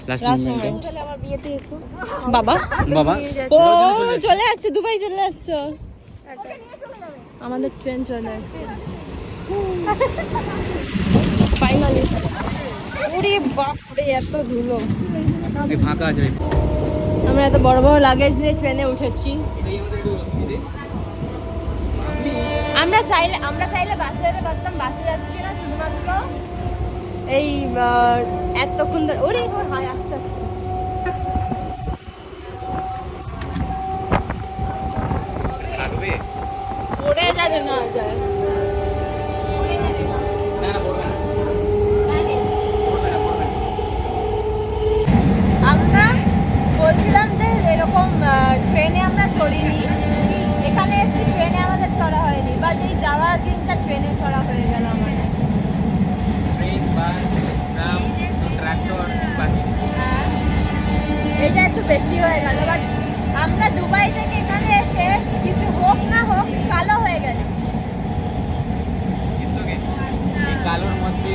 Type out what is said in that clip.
Last moment. তাহলে আমার বিয়েতে এসো। বাবা বাবা ও চলে যাচ্ছে, দুবাই চলে যাচ্ছে। আমাদের ট্রেন চলে আসছে ফাইনালি। ওরে বাপরে এত ধুলো। এই ফাঁকা আছে ভাই। আমরা এত বড় বড় লাগেজ নিয়ে ট্রেনে উঠেছি। আমরা চাইলে বাসে যেতে পারতাম, বাসে যাচ্ছি না শুধুমাত্র এই এতক্ষণ ধরে। ওরে হায় আস্তে আস্তে থাকবে পড়ে যাবে না যায়। না না পড়বে না আমরা বলছিলাম যে এরকম ট্রেনে আমরা চড়িনি, এখানে এসে ট্রেনে আমাদের চড়া হয়নি, বাট এই যাওয়ার দিনটা ট্রেনে চড়া হয়ে গেল আমাদের। ট্রেন বাস ট্রাম ট্রাক্টর বাকি এইটা একটু বেশি হয়ে গেল, বাট আমরা দুবাই থেকে এখানে এসে কিছু হোক না হোক কালো হয়ে গেছি। কিন্তু এই কালোর মধ্যে